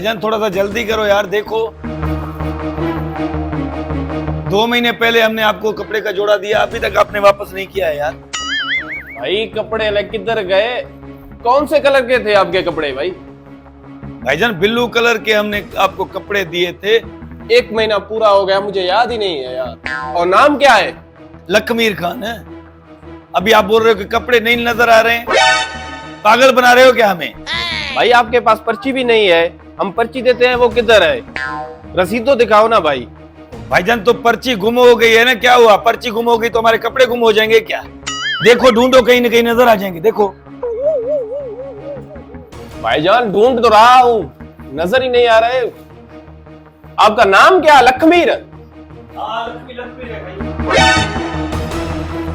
भाईजान थोड़ा सा जल्दी करो यार, देखो 2 महीने पहले हमने आपको कपड़े का जोड़ा दिया, अभी तक आपने वापस नहीं किया है यार। भाई कपड़े अलग किधर गए? कौन से कलर के थे आपके कपड़े भाई? भाईजान ब्लू कलर के हमने आपको कपड़े दिए थे। 1 महीना पूरा हो गया, मुझे याद ही नहीं है यार। और नाम क्या है? लखमीर खान है। अभी आप बोल रहे हो कि कपड़े नहीं नजर आ रहे हैं, पागल बना रहे हो क्या हमें? भाई आपके पास पर्ची भी नहीं है, हम पर्ची देते हैं, वो किधर है? रसीद तो दिखाओ ना भाई। भाईजान तो पर्ची गुम हो गई है ना, क्या हुआ? पर्ची गुम हो गई तो हमारे कपड़े गुम हो जाएंगे क्या? देखो ढूंढो, कहीं ना कहीं नजर आ जाएंगे, देखो। भाईजान ढूंढ तो रहा हूँ, नजर ही नहीं आ रहे। आपका नाम क्या? लखमीर? लखमीर है भाई।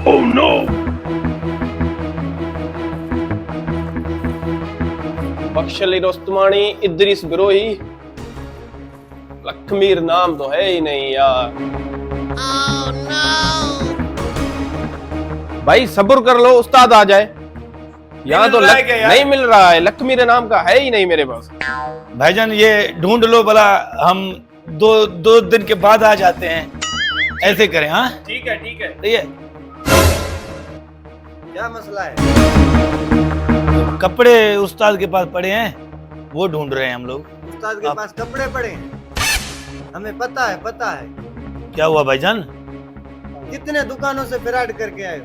Oh no! बख्शली रोस्तमानी इद्रिस बिरोही। लखमीर नाम तो है ही नहीं यार। oh, no. भाई सब्र कर लो, उस्ताद आ जाए। यहाँ तो नहीं मिल रहा है, लखमीर नाम का है ही नहीं मेरे पास। भाईजान ये ढूंढ लो भला, हम दो दिन के बाद आ जाते हैं, ऐसे करें। हाँ ठीक है ठीक है। सही है। क्या मसला है? कपड़े उस्ताद के पास पड़े हैं, वो ढूंढ रहे हैं हम लोग। उस्ताद के पास कपड़े पड़े हैं? हमें पता है, पता है। क्या हुआ भाईजान? कितने दुकानों से फिराड करके आए हो?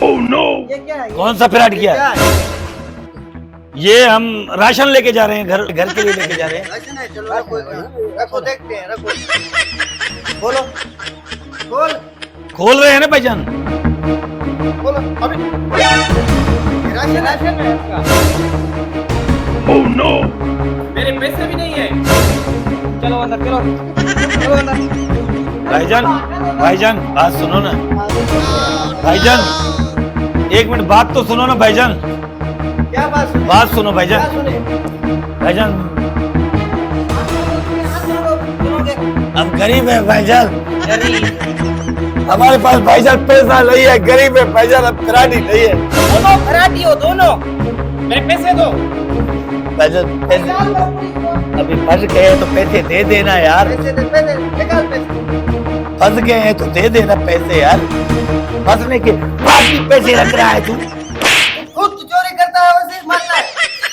Oh no! ये क्या है? कौन सा फिराड किया? क्या है? ये हम राशन लेके जा रहे हैं, घर के लिए लेके जा रहे हैं। राशन है, चलो रखो देखते हैं, रखो। खोलो, खोल रहे हैं ना भाईजान? खोलो अभी। राशन है आपका। Oh no! मेरे पैसे भी नहीं है। चलो अंदर, चलो अंदर। भाईजान बात सुनो ना। भाईजान 1 मिनट बात तो सुनो ना भाईजान। क्या बात सुनी? बात सुनो भाईजान। क्या सुने? भाईजान सुनोगे? हम गरीब है भाईजान, हमारे पास भाईजान पैसा नहीं है, गरीब है भाईजान, अब फिराडी नहीं है। दोनों फराडी हो, दोनों। मेरे पैसे दो। भाईजान पैसे अभी फंस गए तो पैसे दे देना यार। पैसे दे, पैसे निकाल पैसे। फंस गए हैं तो दे देना पैसे यार। फंसने के बाद भी पैसे रख रहा है तू। खुद चोरी करता है और सिर्फ मारता है।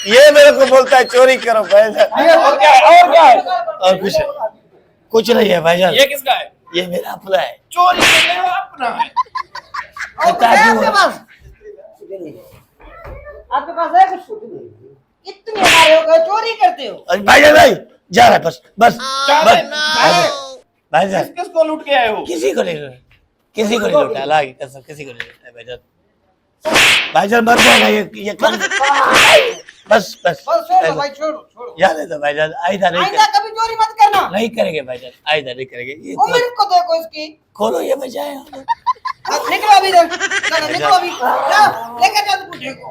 ये मेरे को बोलता है चोरी करो भाईजान। और क्या है? और क्या है? और कुछ नहीं है भाईजान। ये किसका है? ये मेरा अपना है। चोरी कर रहे हो, अपना है। आपके पास है कुछ? इतने हमारे हो गए, चोरी करते हो। अरे भाईजान भाई जा रहा है, बस बस भाईजान किसको लूट के आए हो? किसी को नहीं लूटा, अल्लाह की कसम किसी को नहीं लूटा भाईजान। भाईजान मर जाएगा ये काम। बस छोड़ो भाई, छोड़ो। याद है तो भाईजान, आइंदा नहीं आइंदा कभी चोरी मत करना। नहीं करेंगे भाईजान, आइंदा नहीं करेंगे। ये उम्र को देखो इसकी। खोलो ये बजाए। निकलो अभी इधर, निकलो अभी। जाओ लेकर जाओ पूछे को।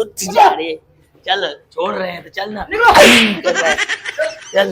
उठ जा रे, चल छोड़ रहे हैं तो चल ना। चल